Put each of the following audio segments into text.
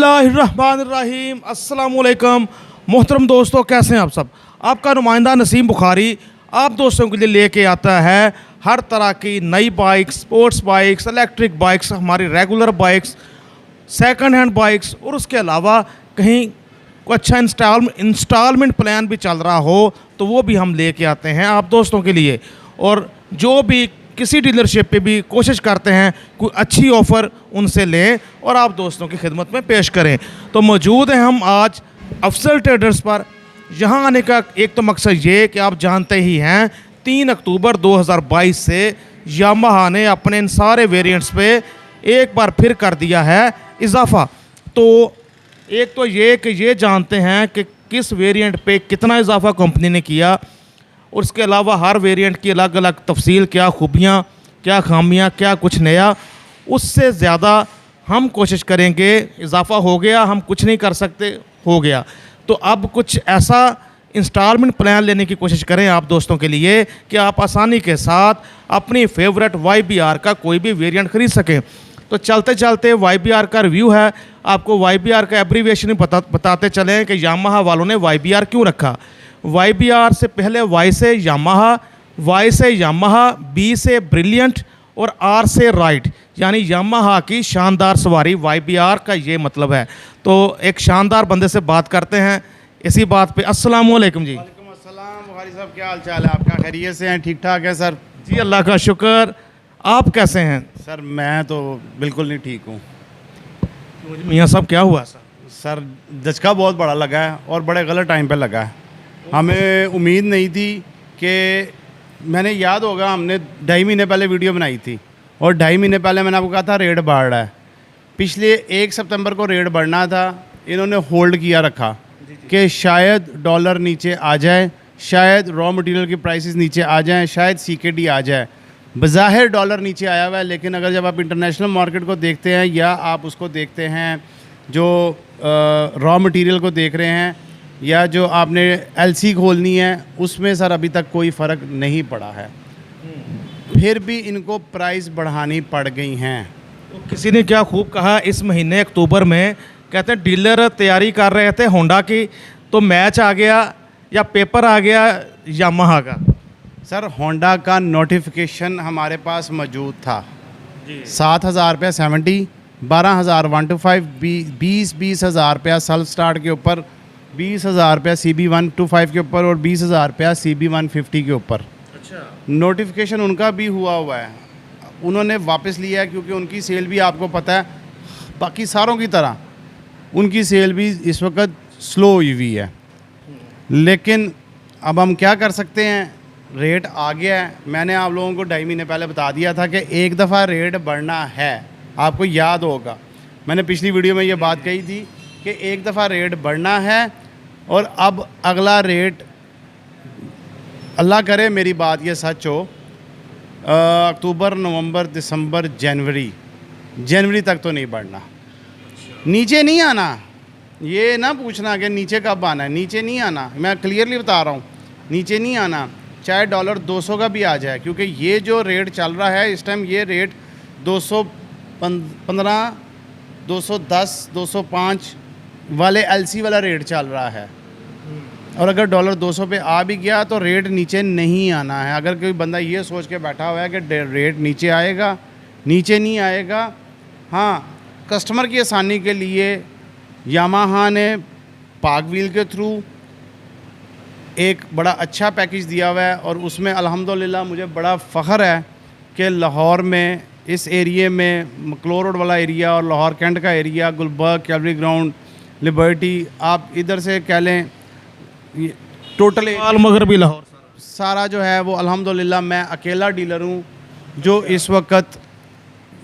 बिस्मिल्लाहिर्रहमानिर्रहीम। अस्सलामुअलैकुम मोहतरम दोस्तों, कैसे हैं आप सब। आपका नुमाइंदा नसीम बुखारी आप दोस्तों के लिए लेके आता है हर तरह की नई bikes, sports bikes, electric bikes, हमारी regular bikes, second hand bikes, और उसके अलावा कहीं कोई अच्छा इंस्टॉलमेंट प्लान भी चल रहा हो तो वो भी हम लेके आते हैं आप दोस्तों के लिए। और जो भी किसी डीलरशिप पे भी कोशिश करते हैं कोई अच्छी ऑफ़र उनसे लें और आप दोस्तों की खिदमत में पेश करें। तो मौजूद हैं हम आज अफजल ट्रेडर्स पर। यहाँ आने का एक तो मकसद ये कि आप जानते ही हैं 3 अक्टूबर 2022 से यामाहा ने अपने इन सारे वेरिएंट्स पे एक बार फिर कर दिया है इजाफ़ा। तो एक तो ये कि ये जानते हैं कि किस वेरिएंट पे कितना इजाफ़ा कंपनी ने किया, और उसके अलावा हर वेरिएंट की अलग अलग तफसील, क्या खूबियाँ, क्या खामियाँ, क्या कुछ नया। उससे ज़्यादा हम कोशिश करेंगे, इजाफ़ा हो गया हम कुछ नहीं कर सकते, हो गया तो अब कुछ ऐसा इंस्टॉलमेंट प्लान लेने की कोशिश करें आप दोस्तों के लिए कि आप आसानी के साथ अपनी फेवरेट YBR का कोई भी वेरिएंट ख़रीद सकें। तो चलते चलते YBR का रिव्यू है। आपको YBR का एब्रीविएशन बताते चलें कि यामाहा वालों ने YBR क्यों रखा। YBR से पहले Y से यामाहा, Y से यामाहा, B से ब्रिलियंट और R से राइड, यानी यामाहा की शानदार सवारी YBR का ये मतलब है। तो एक शानदार बंदे से बात करते हैं इसी बात पे। अस्सलाम वालेकुम जी। वालेकुम अस्सलाम। बुखारी साहब क्या हाल चाल है आपका? खैरियत से हैं? ठीक ठाक है सर? जी अल्लाह का शुक्र। आप कैसे हैं? सर मैं तो बिल्कुल नहीं ठीक हूँ। मियाँ साहब क्या हुआ सर? सर झटका बहुत बड़ा लगा है और बड़े गलत टाइम पे लगा है। हमें उम्मीद नहीं थी कि, मैंने याद होगा हमने 2.5 महीने पहले वीडियो बनाई थी और 2.5 महीने पहले मैंने आपको कहा था रेट बढ़ रहा है। पिछले 1 सितंबर को रेट बढ़ना था, इन्होंने होल्ड किया रखा कि शायद डॉलर नीचे आ जाए, शायद रॉ मटेरियल की प्राइसेस नीचे आ जाएं, शायद CKD आ जाए। बज़ाहिर डॉलर नीचे आया हुआ है, लेकिन अगर जब आप इंटरनेशनल मार्केट को देखते हैं या आप उसको देखते हैं जो रॉ मटेरियल को देख रहे हैं या जो आपने LC खोलनी है, उसमें सर अभी तक कोई फ़र्क नहीं पड़ा है। फिर भी इनको प्राइस बढ़ानी पड़ गई हैं। तो किसी ने क्या खूब कहा इस महीने अक्टूबर में, कहते हैं डीलर तैयारी कर रहे थे होंडा की, तो मैच आ गया या पेपर आ गया यामाहा का। सर होंडा का नोटिफिकेशन हमारे पास मौजूद था। 7,000 रुपया 70, 12,000 125, 20,000 रुपया सेल्फ स्टार्ट के ऊपर, 20,000 रुपया CB125 के ऊपर और 20,000 रुपया CB150 के ऊपर। अच्छा, नोटिफिकेशन उनका भी हुआ है, उन्होंने वापस लिया है क्योंकि उनकी सेल भी आपको पता है बाकी सारों की तरह उनकी सेल भी इस वक्त स्लो हुई हुई है। लेकिन अब हम क्या कर सकते हैं, रेट आ गया है। मैंने आप लोगों को 2.5 महीने पहले बता दिया था कि एक दफ़ा रेट बढ़ना है। आपको याद होगा मैंने पिछली वीडियो में ये बात कही थी कि एक दफ़ा रेट बढ़ना है और अब अगला रेट, अल्लाह करे मेरी बात ये सच हो, अक्टूबर, नवंबर, दिसंबर, जनवरी तक तो नहीं बढ़ना, नीचे नहीं आना। ये ना पूछना कि नीचे कब आना है, नीचे नहीं आना। मैं क्लियरली बता रहा हूँ, नीचे नहीं आना, चाहे डॉलर 200 का भी आ जाए, क्योंकि ये जो रेट चल रहा है इस टाइम, ये रेट 215, 210, 205 वाले LC वाला रेट चल रहा है। और अगर डॉलर 200 पे आ भी गया तो रेट नीचे नहीं आना है। अगर कोई बंदा ये सोच के बैठा हुआ है कि रेट नीचे आएगा, नीचे नहीं आएगा। हाँ, कस्टमर की आसानी के लिए यामाहा ने पाक व्हील के थ्रू एक बड़ा अच्छा पैकेज दिया हुआ है और उसमें अल्हम्दुलिल्लाह मुझे बड़ा फ़ख्र है कि लाहौर में, इस एरिए में, मकलोर रोड वाला एरिया और लाहौर कैंट का area, Gulberg, cavalry ground, Liberty, आप इधर से कह लें, टोटल मगरबी लाहौर सारा जो है वो अल्हम्दुलिल्लाह मैं अकेला डीलर हूँ जो इस वक्त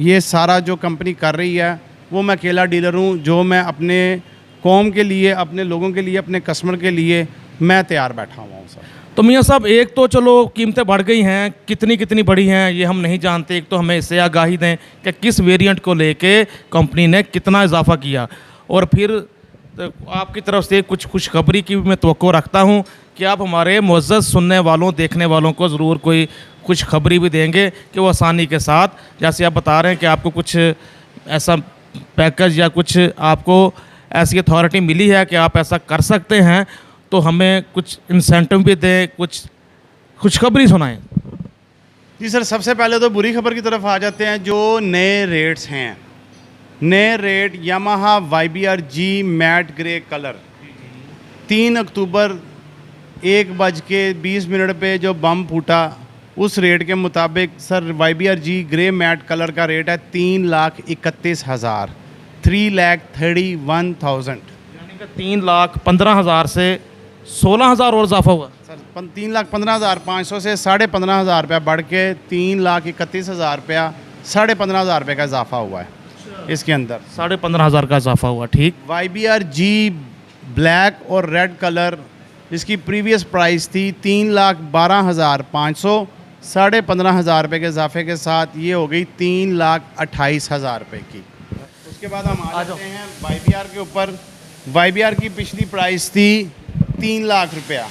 ये सारा जो कंपनी कर रही है वो मैं अकेला डीलर हूँ, जो मैं अपने कौम के लिए, अपने लोगों के लिए, अपने कस्टमर के लिए मैं तैयार बैठा हुआ हूँ सर। तो मियाँ साहब, एक तो चलो कीमतें बढ़ गई हैं, कितनी बढ़ी हैं ये हम नहीं जानते। एक तो हमें इससे आगाही दें कि किस वेरिएंट को लेके कंपनी ने कितना इजाफा किया, और फिर तो आपकी तरफ से कुछ खुशखबरी की भी मैं तवक्को रखता हूँ कि आप हमारे मुअज़्ज़ज़ सुनने वालों, देखने वालों को ज़रूर कोई खुशखबरी भी देंगे कि वो आसानी के साथ, जैसे आप बता रहे हैं कि आपको कुछ ऐसा पैकेज या कुछ आपको ऐसी अथॉरिटी मिली है कि आप ऐसा कर सकते हैं, तो हमें कुछ इंसेंटिव भी दें, कुछ खुशखबरी सुनाएं। जी सर, सबसे पहले तो बुरी खबर की तरफ आ जाते हैं। जो नए रेट्स हैं, नए rate Yamaha YBR-G matte grey colour 3 अक्टूबर 1:20 पे जो बम फूटा, उस रेट के मुताबिक sir YBR-G grey matte colour का रेट है 3,31,000, 3,31,000। यानी कि 3,15,000 से 16,000 और इजाफा हुआ। सर 3,15,500 से 15,500 रुपया बढ़ के 3,31,000 रुपया, 15,500 रुपये का इजाफा हुआ है इसके अंदर। 15,500 का इजाफा हुआ, ठीक। YBR-G ब्लैक और रेड कलर, इसकी प्रीवियस प्राइस थी 3,12,500, 15,500 रुपये के इजाफे के साथ ये हो गई 3,28,000 रुपये की। उसके बाद हम आ जाते हैं YBR के ऊपर। YBR की पिछली प्राइस थी 3 लाख रुपया,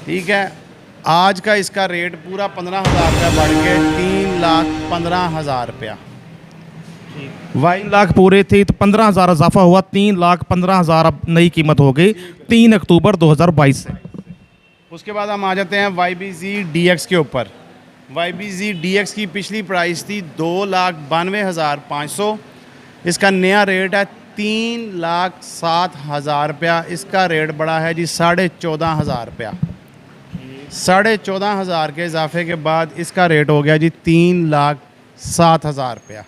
ठीक है। आज का इसका रेट पूरा 15,000 रुपया बढ़ के 3,15,000 रुपया। 3 लाख पूरे थी तो 15,000 इजाफा हुआ, 3,15,000 अब नई कीमत हो गई 3 अक्टूबर 2022 से। उसके बाद हम आ जाते हैं YBZ DX के ऊपर। YBZ DX की पिछली प्राइस थी 2,92,500, इसका नया रेट है 3,07,000 रुपया। इसका रेट बढ़ा है जी 14,500 रुपया। 14,500 के इजाफे के बाद इसका रेट हो गया जी 3,07,000 रुपया।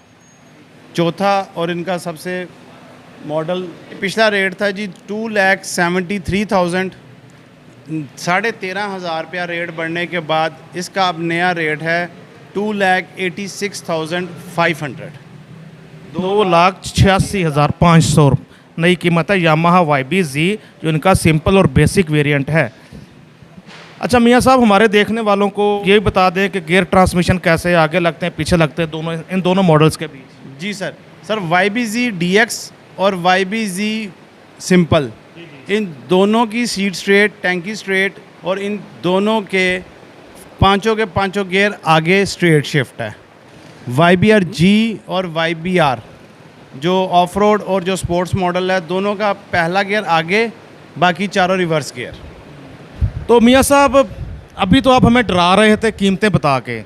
चौथा और इनका सबसे मॉडल, पिछला रेट था जी 2,73,000, 13,500 रुपया रेट बढ़ने के बाद इसका अब नया रेट है 2,86,500, 2,86,500 नई कीमत है यामाहा YBZ, जो इनका सिंपल और बेसिक वेरिएंट है। अच्छा मियाँ साहब, हमारे देखने वालों को ये बता दें कि गियर ट्रांसमिशन कैसे आगे लगते हैं पीछे लगते हैं दोनों, इन दोनों मॉडल्स के बीच। जी सर, YBZ DX और YBZ सिंपल, इन दोनों की सीट स्ट्रेट, टैंकी स्ट्रेट, और इन दोनों के पांचों गियर आगे स्ट्रेट शिफ्ट है। YBR-G और YBR जो ऑफ रोड और जो स्पोर्ट्स मॉडल है, दोनों का पहला गियर आगे, बाकी चारों रिवर्स गियर। तो मियाँ साहब, अभी तो आप हमें डरा रहे थे कीमतें बता के,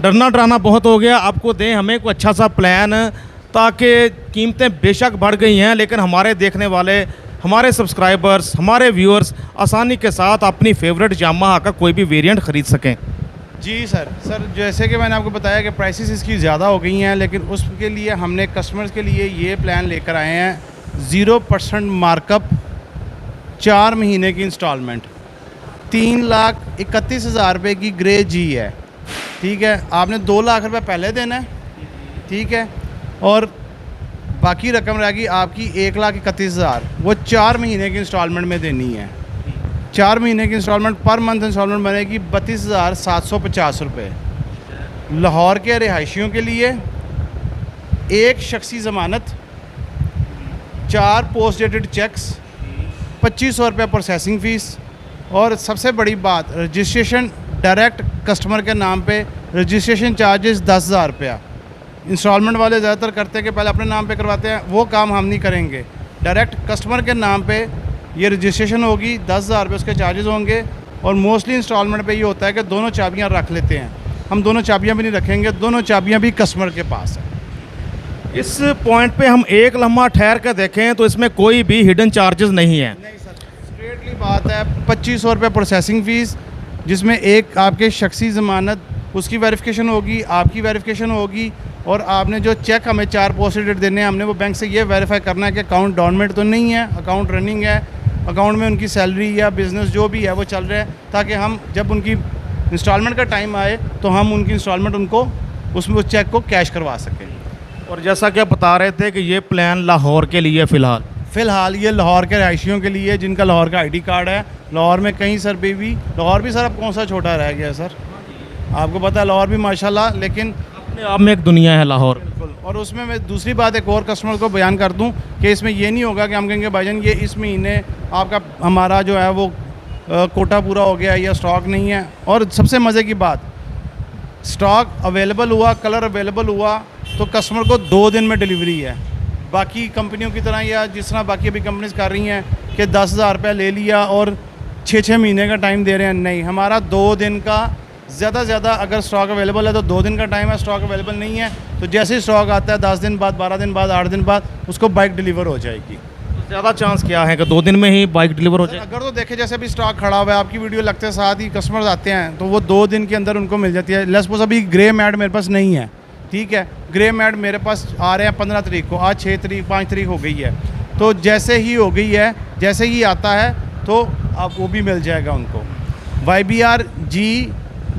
डरना डराना बहुत हो गया। आपको दें हमें कोई अच्छा सा प्लान, ताकि कीमतें बेशक बढ़ गई हैं लेकिन हमारे देखने वाले, हमारे सब्सक्राइबर्स, हमारे व्यूअर्स आसानी के साथ अपनी फेवरेट यामाहा का कोई भी वेरिएंट ख़रीद सकें। जी सर, जैसे कि मैंने आपको बताया कि प्राइसेस इसकी ज़्यादा हो गई हैं, लेकिन उसके लिए हमने कस्टमर्स के लिए ये प्लान लेकर आए हैं 0% मार्कअप, 4 महीने की इंस्टॉलमेंट, 3,31,000 रुपये की ग्रे जी है, ठीक है। आपने 2 लाख रुपये पहले देना है, ठीक है, और बाकी रकम रहेगी आपकी 1,31,000, वो 4 महीने की इंस्टॉलमेंट में देनी है। 4 महीने की इंस्टॉलमेंट, पर मंथ इंस्टॉलमेंट बनेगी 32,750 रुपये। लाहौर के रिहायशियों के लिए 1 शख्सी ज़मानत, 4 पोस्ट डेटेड चेक्स, 2,500 रुपये प्रोसेसिंग फ़ीस, और सबसे बड़ी बात, रजिस्ट्रेशन डायरेक्ट कस्टमर के नाम पे, रजिस्ट्रेशन चार्जेस 10,000 रुपया। इंस्टॉलमेंट वाले ज़्यादातर करते हैं कि पहले अपने नाम पे करवाते हैं, वो काम हम नहीं करेंगे। डायरेक्ट कस्टमर के नाम पे ये रजिस्ट्रेशन होगी, 10,000 रुपये उसके चार्जेस होंगे। और मोस्टली इंस्टॉलमेंट पे ये होता है कि दोनों चाबियां रख लेते हैं, हम दोनों चाबियां भी नहीं रखेंगे, दोनों चाबियां भी कस्टमर के पास है। इस पॉइंट पे हम एक लम्हा ठहर कर देखें तो इसमें कोई भी हिडन चार्जेस नहीं है। नहीं सर, स्ट्रेटली बात है 2,500 रुपये प्रोसेसिंग फ़ीस, जिसमें एक आपके शख्सी ज़मानत, उसकी वेरिफिकेशन होगी, आपकी वेरिफिकेशन होगी, और आपने जो चेक हमें 4 पोस्ट डेटेड देने हैं, हमने वो बैंक से ये वेरीफाई करना है कि अकाउंट डॉर्मेंट तो नहीं है, अकाउंट रनिंग है, अकाउंट में उनकी सैलरी या बिज़नेस जो भी है वो चल रहा है, ताकि हम जब उनकी इंस्टॉलमेंट का टाइम आए तो हम उनकी इंस्टॉलमेंट उनको उसमें उस चेक को कैश करवा सकें। और जैसा कि आप बता रहे थे कि ये प्लान लाहौर के लिए फ़िलहाल ये लाहौर के रहायशियों के लिए, जिनका लाहौर का ID कार्ड है। लाहौर में कहीं सर भी लाहौर भी सर अब कौन सा छोटा रह गया है सर, आपको पता है लाहौर भी माशाल्लाह, लेकिन अपने आप में एक दुनिया है लाहौर। बिल्कुल। और उसमें मैं दूसरी बात एक और कस्टमर को बयान कर दूं कि इसमें ये नहीं होगा कि हम कहेंगे भाईजान ये इस महीने आपका हमारा जो है वो कोटा पूरा हो गया या स्टॉक नहीं है। और सबसे मज़े की बात, स्टॉक अवेलेबल हुआ, कलर अवेलेबल हुआ तो कस्टमर को 2 दिन में डिलीवरी है। बाकी कंपनियों की तरह या जिस तरह बाकी अभी कंपनीज कर रही हैं कि 10,000 रुपये ले लिया और 6-6 महीने का टाइम दे रहे हैं। नहीं, हमारा 2 दिन का ज़्यादा से ज़्यादा अगर स्टॉक अवेलेबल है तो 2 दिन का टाइम है। स्टॉक अवेलेबल नहीं है तो जैसे ही स्टॉक आता है 10 दिन बाद, 12 दिन बाद, 8 दिन बाद उसको बाइक डिलीवर हो जाएगी। ज़्यादा चांस क्या है कि 2 दिन में ही बाइक डिलीवर हो जाए? अगर तो देखें जैसे अभी स्टॉक खड़ा हुआ है, आपकी वीडियो लगते साथ ही कस्टमर्स आते हैं तो वो 2 दिन के अंदर उनको मिल जाती है। लेट्स सपोज अभी ग्रे मैट मेरे पास नहीं है, ठीक है, ग्रे मैट मेरे पास आ रहे हैं 15 तारीख को, आज 6 तारीख 5 तारीख हो गई है, तो जैसे ही हो गई है, जैसे ही आता है तो अब वो भी मिल जाएगा उनको। YBR G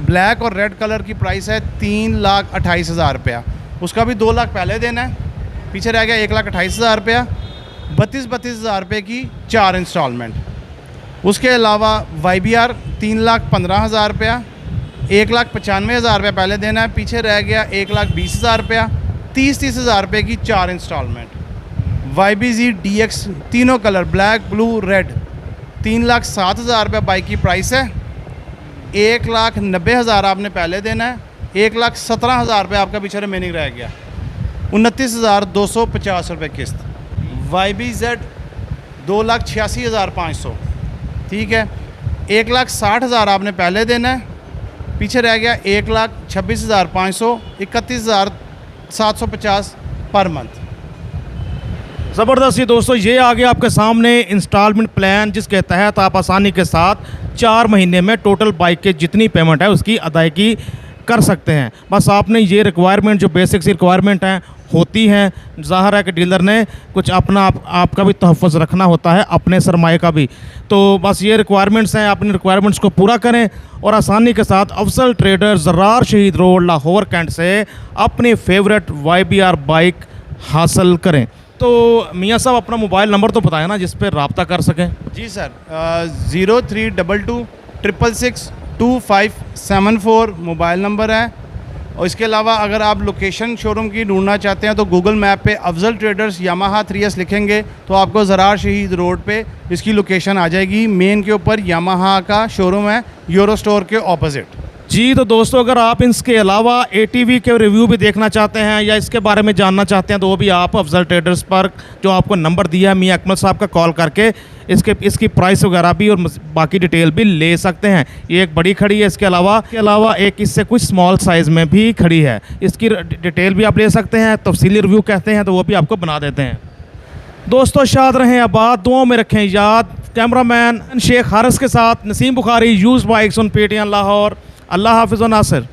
ब्लैक और रेड कलर की प्राइस है 3,28,000 रुपया, उसका भी 2 लाख पहले देना है, पीछे रह गया 1,28,000 रुपया, 32,000 रुपये की 4 इंस्टॉलमेंट। उसके अलावा YBR 3,15,000 रुपया, 1,95,000 रुपये पहले देना है, पीछे रह गया 1,20,000 रुपया, 30,000 रुपये की 4 इंस्टॉलमेंट। YBZ DX तीनों कलर ब्लैक, ब्लू, रेड, 3,07,000 रुपये बाइक की प्राइस है, 1,90,000 आपने पहले देना है, 1,17,000 रुपये आपका पीछे रिमेनिंग रह गया, 29,250 रुपये किस्त। YBZ 2,86,500, ठीक है, 1,60,000 आपने पहले देना है, पीछे रह गया 1,26,500, 31,750 पर मंथ। ज़बरदस्त ही दोस्तों, ये आ गया आपके सामने इंस्टॉलमेंट प्लान, जिसके तहत आप आसानी के साथ 4 महीने में टोटल बाइक के जितनी पेमेंट है उसकी अदायगी कर सकते हैं। बस आपने ये रिक्वायरमेंट, जो बेसिक सी रिक्वायरमेंट हैं होती हैं, ज़ाहिर है कि डीलर ने कुछ अपना आपका भी तहफ़्फ़ुज़ रखना होता है, अपने सरमाए का भी। तो बस ये रिक्वायरमेंट्स हैं, अपनी रिक्वायरमेंट्स को पूरा करें और आसानी के साथ अफजल ट्रेडर, ज़रार शहीद रोड, लाहौर कैंट से अपनी फेवरेट YBR बाइक हासिल करें। तो मियाँ साहब अपना मोबाइल नंबर तो बताएं ना जिस पर रब्ता कर सकें। जी सर, 0322 666 2574 मोबाइल नंबर है। और इसके अलावा अगर आप लोकेशन शोरूम की ढूंढना चाहते हैं तो गूगल मैप पे अफजल ट्रेडर्स यामाहा 3S लिखेंगे तो आपको ज़रार शहीद रोड पे इसकी लोकेशन आ जाएगी। मेन के ऊपर यामाहा का शोरूम है, यूरो स्टोर के ऑपोजिट। जी, तो दोस्तों अगर आप इसके अलावा ATV के रिव्यू भी देखना चाहते हैं या इसके बारे में जानना चाहते हैं तो वो भी आप अफजल ट्रेडर्स पर जो आपको नंबर दिया है मियां अकमल साहब का, कॉल करके इसकी प्राइस वगैरह भी और बाकी डिटेल भी ले सकते हैं। ये एक बड़ी खड़ी है, इसके अलावा एक इससे कुछ स्मॉल साइज़ में भी खड़ी है, इसकी डिटेल भी आप ले सकते हैं। तफसीली रिव्यू कहते हैं तो वो भी आपको बना देते हैं। दोस्तों शाद रहें, आबाद, दुआओं में रखें याद। कैमरामैन शेख हारिस के साथ Naseem Bukhari, used bikes on PTN Lahore. अल्लाह हाफिज़ व नासिर।